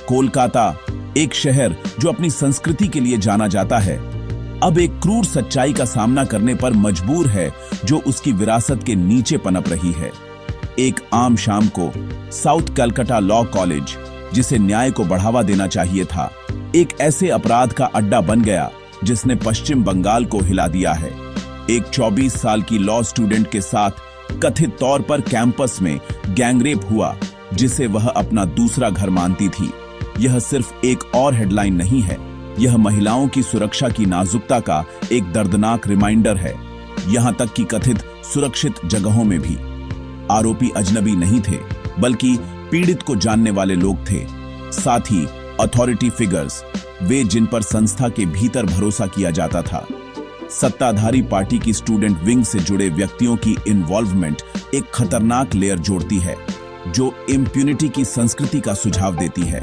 कोलकाता, एक शहर जो अपनी संस्कृति के लिए जाना जाता है, अब एक क्रूर सच्चाई का सामना करने पर मजबूर है जो उसकी विरासत के नीचे पनप रही है। एक आम शाम को साउथ कलकत्ता लॉ कॉलेज, जिसे न्याय को बढ़ावा देना चाहिए था, एक ऐसे अपराध का अड्डा बन गया जिसने पश्चिम बंगाल को हिला दिया है। एक 24 साल की लॉ स्टूडेंट के साथ कथित तौर पर कैंपस में गैंगरेप हुआ, जिसे वह अपना दूसरा घर मानती थी। यह सिर्फ एक और हेडलाइन नहीं है, यह महिलाओं की सुरक्षा की नाजुकता का एक दर्दनाक रिमाइंडर है। यहां तक कि कथित सुरक्षित जगहों में भी आरोपी अजनबी नहीं थे, बल्कि पीड़ित को जानने वाले लोग थे। साथ ही अथॉरिटी फिगर्स, वे जिन पर संस्था के भीतर भरोसा किया जाता था। सत्ताधारी पार्टी की स्टूडेंट विंग से जुड़े व्यक्तियों की इन्वॉल्वमेंट एक खतरनाक लेयर जोड़ती है, जो इम्प्यूनिटी की संस्कृति का सुझाव देती है।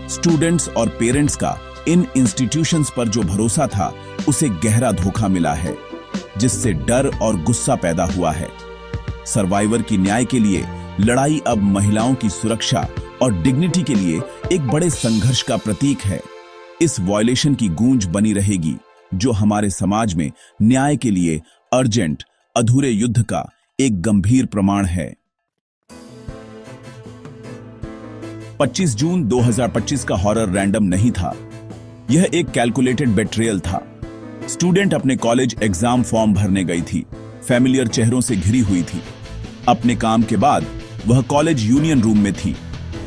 स्टूडेंट्स और पेरेंट्स का इन इंस्टीट्यूशंस पर जो भरोसा था, उसे गहरा धोखा मिला है, जिससे डर और गुस्सा पैदा हुआ है। सर्वाइवर की न्याय के लिए लड़ाई अब महिलाओं की सुरक्षा और डिग्निटी के लिए एक बड़े संघर्ष का प्रतीक है। इस वायलेशन की गूंज बनी रहेगी, जो हमारे समाज में न्याय के लिए अर्जेंट, अधूरे युद्ध का एक गंभीर प्रमाण है। 25 जून 2025 का हॉरर रैंडम नहीं था, यह एक कैलकुलेटेड बेट्रेयल था। स्टूडेंट अपने कॉलेज एग्जाम फॉर्म भरने गई थी, फैमिलियर चेहरों से घिरी हुई थी। अपने काम के बाद वह कॉलेज यूनियन रूम में थी,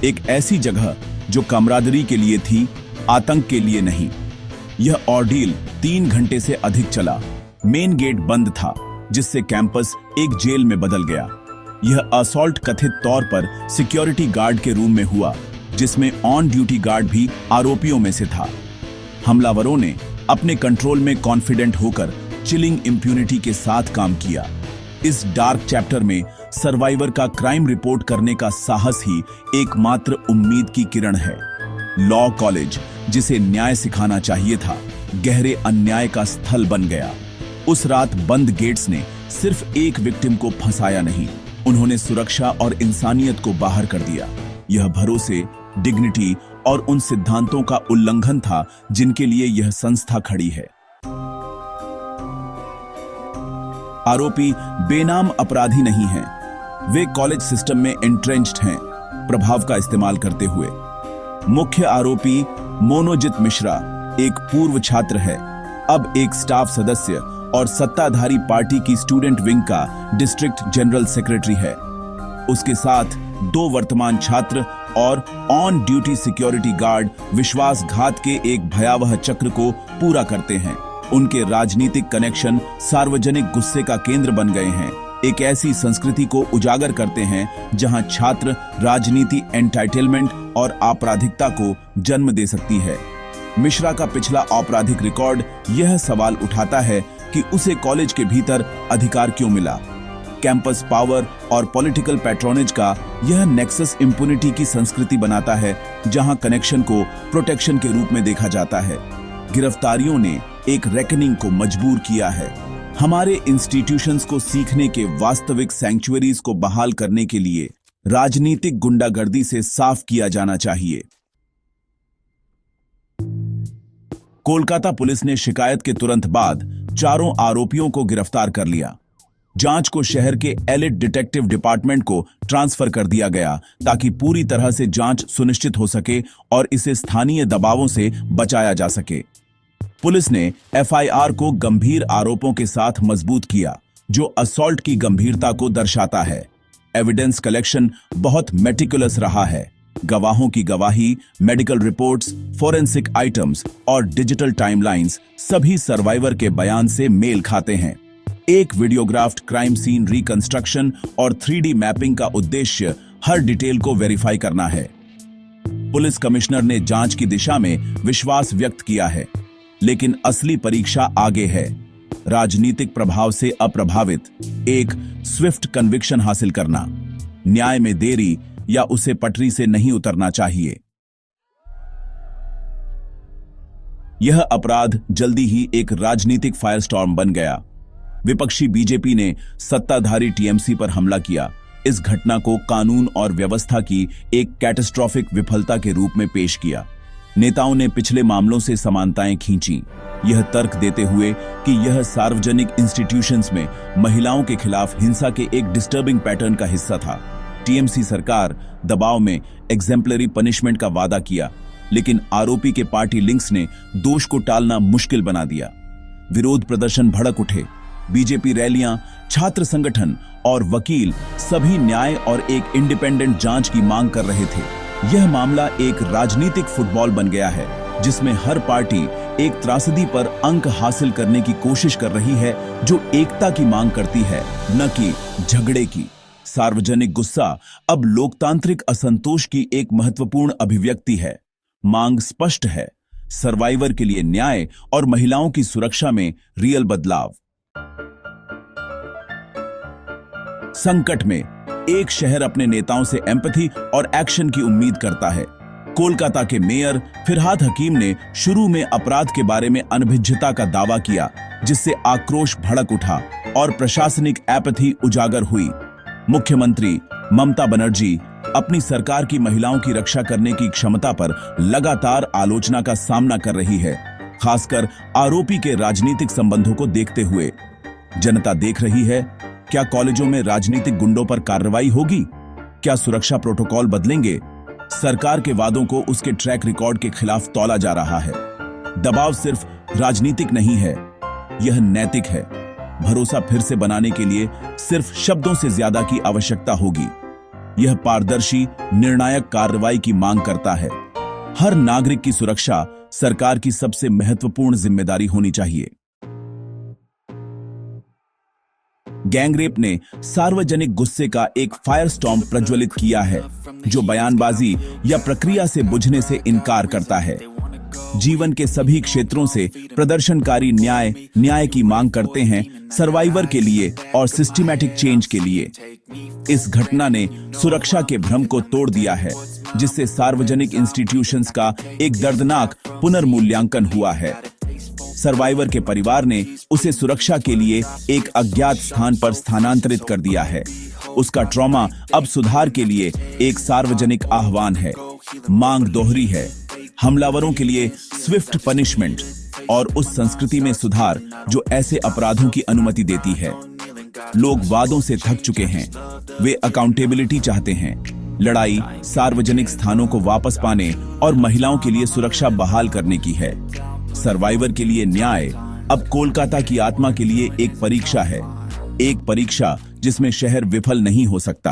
एक ऐसी जगह जो कमरादरी के लिए थी, आतंक के लिए नहीं। यह ऑर्डील 3 घंटे से अधिक चला। मेन गेट बंद था, जिससे कैंपस एक जेल में बदल गया। यह असॉल्ट कथित तौर पर सिक्योरिटी गार्ड के रूम में हुआ, जिसमें ऑन ड्यूटी गार्ड भी आरोपियों में से था। हमलावरों ने अपने कंट्रोल में कॉन्फिडेंट होकर चिलिंग इम्प्यूनिटी के साथ काम किया। इस डार्क चैप्टर में सर्वाइवर का क्राइम रिपोर्ट करने का साहस ही एकमात्र उम्मीद की किरण है। लॉ कॉलेज, जिसे न्याय सिखाना चाहिए था, गहरे अन्याय का स्थल बन गया। उस रात बंद गेट्स ने सिर्फ एक विक्टिम को फंसाया नहीं, उन्होंने सुरक्षा और इंसानियत को बाहर कर दिया। यह भरोसे, डिग्निटी और उन सिद्धांतों का उल्लंघन था जिनके लिए यह संस्था खड़ी है। आरोपी बेनाम अपराधी नहीं हैं, वे कॉलेज सिस्टम में एंट्रेंच्ड हैं, प्रभाव का इस्तेमाल करते हुए। मुख्य आरोपी मोनोजित मिश्रा एक पूर्व छात्र है, अब एक स्टाफ सदस्य और सत्ताधारी पार्टी की स्टूडेंट विंग का डिस्ट्रिक्ट जनरल सेक्रेटरी है। उसके साथ 2 वर्तमान छात्र और ऑन ड्यूटी सिक्योरिटी गार्ड विश्वासघात के एक भयावह चक्र को पूरा करते हैं। उनके राजनीतिक कनेक्शन सार्वजनिक गुस्से का केंद्र बन गए हैं, एक ऐसी संस्कृति को उजागर करते हैं जहां छात्र राजनीति एंटाइटलमेंट और आपराधिकता को जन्म दे सकती है। मिश्रा का पिछला आपराधिक रिकॉर्ड यह सवाल उठाता है कि उसे कॉलेज के भीतर अधिकार क्यों मिला। कैंपस पावर और पॉलिटिकल पैट्रोनेज का यह नेक्सस इम्पुनिटी की संस्कृति बनाता है, जहां कनेक्शन को प्रोटेक्शन के रूप में देखा जाता है। गिरफ्तारियों ने एक रेकनिंग को मजबूर किया है। हमारे इंस्टीट्यूशंस को सीखने के वास्तविक सैंक्चुअरीज को बहाल करने के लिए राजनीतिक गुंडागर्दी से साफ किया जाना चाहिए। कोलकाता पुलिस ने शिकायत के तुरंत बाद चारों आरोपियों को गिरफ्तार कर लिया। जांच को शहर के एलिट डिटेक्टिव डिपार्टमेंट को ट्रांसफर कर दिया गया, ताकि पूरी तरह से जांच सुनिश्चित हो सके और इसे स्थानीय दबावों से बचाया जा सके। पुलिस ने एफआईआर को गंभीर आरोपों के साथ मजबूत किया, जो असॉल्ट की गंभीरता को दर्शाता है। एविडेंस कलेक्शन बहुत मेटिकुलस रहा है। गवाहों की गवाही, मेडिकल रिपोर्ट्स, फोरेंसिक आइटम्स और डिजिटल टाइमलाइंस सभी सर्वाइवर के बयान से मेल खाते हैं। एक वीडियोग्राफ्ड क्राइम सीन रिकंस्ट्रक्शन और 3D मैपिंग का उद्देश्य हर डिटेल को वेरीफाई करना है। पुलिस कमिश्नर ने जांच की दिशा में विश्वास व्यक्त किया है, लेकिन असली परीक्षा आगे है। राजनीतिक प्रभाव से अप्रभावित एक स्विफ्ट कन्विक्शन हासिल करना। न्याय में देरी या उसे पटरी से नहीं उतरना चाहिए। यह अपराध जल्दी ही एक राजनीतिक फायरस्टॉर्म बन गया। विपक्षी बीजेपी ने सत्ताधारी टीएमसी पर हमला किया, इस घटना को कानून और व्यवस्था की एक कैटास्ट्रोफिक विफलता के रूप में पेश किया। नेताओं ने पिछले मामलों से समानताएं खींची, यह तर्क देते हुए कि यह सार्वजनिक इंस्टीट्यूशंस में महिलाओं के खिलाफ हिंसा के एक डिस्टर्बिंग पैटर्न का हिस्सा था। टीएमसी सरकार दबाव में एग्जेम्पलरी पनिशमेंट का वादा किया, लेकिन आरोपी के पार्टी लिंक्स ने दोष को टालना मुश्किल बना दिया। विरोध प्रदर्शन भड़क उठे। बीजेपी रैलियां, छात्र संगठन और वकील सभी न्याय और एक इंडिपेंडेंट जांच की मांग कर रहे थे। यह मामला एक राजनीतिक फुटबॉल बन गया है, जिसमें हर पार्टी एक त्रासदी पर अंक हासिल करने की कोशिश कर रही है, जो एकता की मांग करती है, न कि झगड़े की। सार्वजनिक गुस्सा अब लोकतांत्रिक असंतोष की एक महत्वपूर्ण अभिव्यक्ति है। मांग स्पष्ट है, सर्वाइवर के लिए न्याय और महिलाओं की सुरक्षा में रियल बदलाव। संकट में एक शहर अपने नेताओं से एम्पैथी और एक्शन की उम्मीद करता है। कोलकाता के मेयर फिरहाद हकीम ने शुरू में अपराध के बारे में अनभिज्ञता का दावा किया, जिससे आक्रोश भड़क उठा और प्रशासनिक एपैथी उजागर हुई। मुख्यमंत्री ममता बनर्जी अपनी सरकार की महिलाओं की रक्षा करने की क्षमता पर लगातार आलोचना का सामना कर रही है, खासकर आरोपी के राजनीतिक संबंधों को देखते हुए। जनता देख रही है, क्या कॉलेजों में राजनीतिक गुंडों पर कार्रवाई होगी? क्या सुरक्षा प्रोटोकॉल बदलेंगे? सरकार के वादों को उसके ट्रैक रिकॉर्ड के खिलाफ तौला जा रहा है। दबाव सिर्फ राजनीतिक नहीं है, यह नैतिक है। भरोसा फिर से बनाने के लिए सिर्फ शब्दों से ज्यादा की आवश्यकता होगी। यह पारदर्शी, निर्णायक कार्रवाई की मांग करता है। हर नागरिक की सुरक्षा सरकार की सबसे महत्वपूर्ण जिम्मेदारी होनी चाहिए। गैंगरेप ने सार्वजनिक गुस्से का एक फायरस्टॉर्म प्रज्वलित किया है, जो बयानबाजी या प्रक्रिया से बुझने से इनकार करता है। जीवन के सभी क्षेत्रों से प्रदर्शनकारी न्याय की मांग करते हैं, सर्वाइवर के लिए और सिस्टमैटिक चेंज के लिए। इस घटना ने सुरक्षा के भ्रम को तोड़ दिया है, जिससे सार्वजनिक इंस्टीट्यूशंस का एक दर्दनाक पुनर्मूल्यांकन हुआ है। सर्वाइवर के परिवार ने उसे सुरक्षा के लिए एक अज्ञात स्थान पर स्थानांतरित कर दिया है। उसका ट्रॉमा अब सुधार के लिए एक सार्वजनिक आह्वान है। मांग दोहरी है, हमलावरों के लिए स्विफ्ट पनिशमेंट और उस संस्कृति में सुधार जो ऐसे अपराधों की अनुमति देती है। लोग वादों से थक चुके हैं, वे अकाउंटेबिलिटी चाहते हैं। लड़ाई सार्वजनिक स्थानों को वापस पाने और महिलाओं के लिए सुरक्षा बहाल करने की है। सर्वाइवर के लिए न्याय अब कोलकाता की आत्मा के लिए एक परीक्षा है, एक परीक्षा जिसमें शहर विफल नहीं हो सकता।